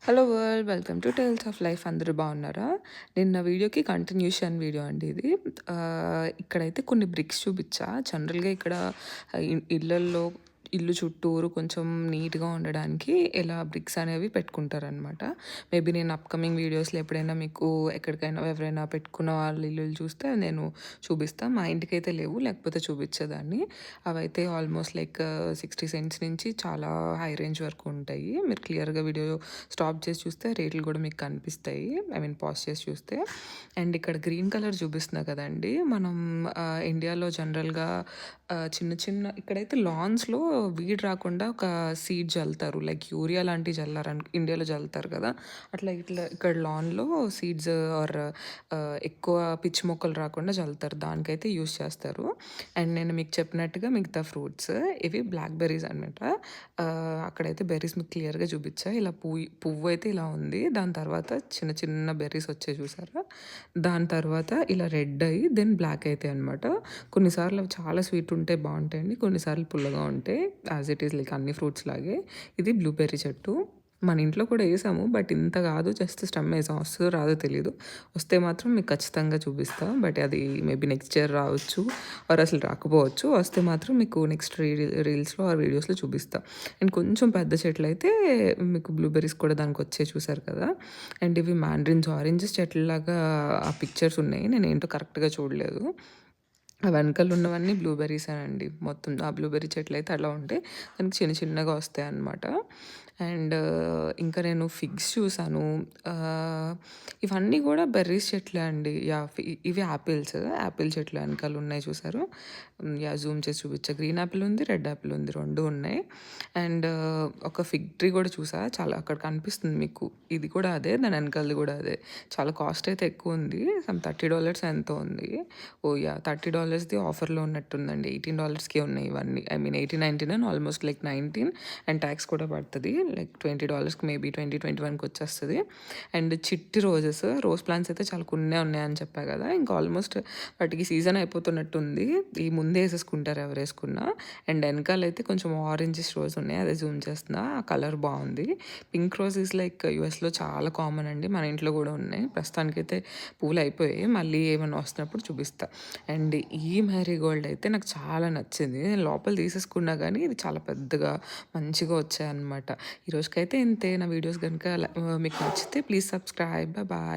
Hello world, welcome to tales of life. అందరూ బాగున్నారా? నిన్న వీడియోకి కంటిన్యూషన్ వీడియో అండి ఇది. ఇక్కడైతే కొన్ని బ్రిక్స్ చూపించా. జనరల్గా ఇక్కడ ఇళ్ళల్లో ఇల్లు చుట్టూరు కొంచెం నీట్గా ఉండడానికి ఎలా బ్రిక్స్ అనేవి పెట్టుకుంటారనమాట. మేబీ నేను అప్కమింగ్ వీడియోస్లో ఎప్పుడైనా మీకు ఎక్కడికైనా ఎవరైనా పెట్టుకున్న వాళ్ళ ఇల్లు చూస్తే నేను చూపిస్తాను. మా ఇంటికి అయితే లేవు, లేకపోతే చూపించేదాన్ని. అవైతే ఆల్మోస్ట్ లైక్ 60 సెంట్స్ నుంచి చాలా హై రేంజ్ వరకు ఉంటాయి. మీరు క్లియర్గా వీడియో స్టాప్ చేసి చూస్తే రేట్లు కూడా మీకు కనిపిస్తాయి. ఐ మీన్ పాజ్ చేసి చూస్తే. అండ్ ఇక్కడ గ్రీన్ కలర్ చూపిస్తున్నా కదండి, మనం ఇండియాలో జనరల్గా చిన్న చిన్న ఇక్కడైతే లాన్స్లో వీడ్ రాకుండా ఒక సీడ్ జల్లుతారు, లైక్ యూరియా లాంటివి జల్లారు ఇండియాలో జల్లుతారు కదా, అట్లా ఇట్లా ఇక్కడ లాన్లో సీడ్స్ ఆర్ ఎక్కువ పిచ్చి మొక్కలు రాకుండా జల్లుతారు, దానికైతే యూస్ చేస్తారు. అండ్ నేను మీకు చెప్పినట్టుగా మిగతా ఫ్రూట్స్ ఇవి బ్లాక్ బెర్రీస్ అనమాట. అక్కడైతే బెర్రీస్ మీకు క్లియర్గా చూపించా. ఇలా పువ్వు అయితే ఇలా ఉంది, దాని తర్వాత చిన్న చిన్న బెర్రీస్ వచ్చాయి చూసారా, దాని తర్వాత ఇలా రెడ్ అయ్యి దెన్ బ్లాక్ అవుతాయి అనమాట. కొన్నిసార్లు అవి చాలా స్వీట్ ఉంటే బాగుంటాయండి, కొన్నిసార్లు పుల్లగా ఉంటాయి, యాజ్ ఇట్ ఈస్ లైక్ అన్ని ఫ్రూట్స్ లాగే. ఇది బ్లూబెర్రీ చెట్టు. మన ఇంట్లో కూడా వేసాము, బట్ ఇంత కాదు, జస్ట్ స్టెమ్ వేసాం. వస్తుందో రాదో తెలీదు, వస్తే మాత్రం మీకు ఖచ్చితంగా చూపిస్తాం. బట్ అది మేబీ నెక్స్ట్ ఇయర్ రావచ్చు ఆర్ అసలు రాకపోవచ్చు. వస్తే మాత్రం మీకు నెక్స్ట్ రీల్స్లో ఆర్ వీడియోస్లో చూపిస్తాం. అండ్ కొంచెం పెద్ద చెట్లు అయితే మీకు బ్లూబెర్రీస్ కూడా దానికి వచ్చే చూసారు కదా. అండ్ ఇవి మ్యాండ్రిన్స్, ఆరెంజెస్ చెట్లలాగా ఆ పిక్చర్స్ ఉన్నాయి, నేను ఏంటో కరెక్ట్గా చూడలేదు. ఆ వెనకాల ఉన్నవన్నీ బ్లూబెర్రీసేనండి మొత్తం. ఆ బ్లూబెర్రీ చెట్లు అయితే అలా ఉంటాయి, దానికి చిన్న చిన్నగా వస్తాయి అన్నమాట. అండ్ ఇంకా నేను ఫిగ్స్ చూసాను. ఇవన్నీ కూడా బెర్రీస్ చెట్లే అండి. ఇవి యాపిల్ చెట్లు వెనకాల ఉన్నాయి చూసారు. జూమ్ చేసి చూపించా. గ్రీన్ యాపిల్ ఉంది, రెడ్ యాపిల్ ఉంది, రెండు ఉన్నాయి. అండ్ ఒక ఫిగ్ ట్రీ కూడా చూసా, చాలా అక్కడ కనిపిస్తుంది మీకు. ఇది కూడా అదే, దాని వెనకాలది కూడా అదే. చాలా కాస్ట్ అయితే ఎక్కువ ఉంది, సమ్ $30 ఎంతో ఉంది. ఓ యా, $30ది ఆఫర్లో ఉన్నట్టుందండి. $18కే ఉన్నాయి ఇవన్నీ. I mean 18.99, almost like 19, and tax కూడా పడుతుంది. లైక్ $20కి మేబీ 20-21కి వచ్చేస్తుంది. అండ్ చిట్టి రోజ్ ప్లాంట్స్ అయితే చాలా కొన్నే ఉన్నాయని చెప్పా కదా, ఇంకా ఆల్మోస్ట్ వాటికి సీజన్ అయిపోతున్నట్టుంది. ఈ ముందే వేసేసుకుంటారు ఎవరు వేసుకున్నా. అండ్ వెనకాల అయితే కొంచెం ఆరెంజెస్ రోజ్ ఉన్నాయి, అదే జూమ్ చేస్తున్నా. ఆ కలర్ బాగుంది. పింక్ రోజ్ ఈజ్ లైక్ యూఎస్లో చాలా కామన్ అండి, మన ఇంట్లో కూడా ఉన్నాయి. ప్రస్తుతానికైతే పూలు అయిపోయాయి, మళ్ళీ ఏమైనా వస్తున్నప్పుడు చూపిస్తా. అండ్ ఈ మ్యారీగోల్డ్ అయితే నాకు చాలా నచ్చింది. నేను లోపల తీసేసుకున్నా కానీ ఇది చాలా పెద్దగా మంచిగా వచ్చాయన్నమాట. ఈరోజుకైతే ఇంతే. నా వీడియోస్ కనుక మీకు నచ్చితే ప్లీజ్ సబ్స్క్రైబ్. బాయ్.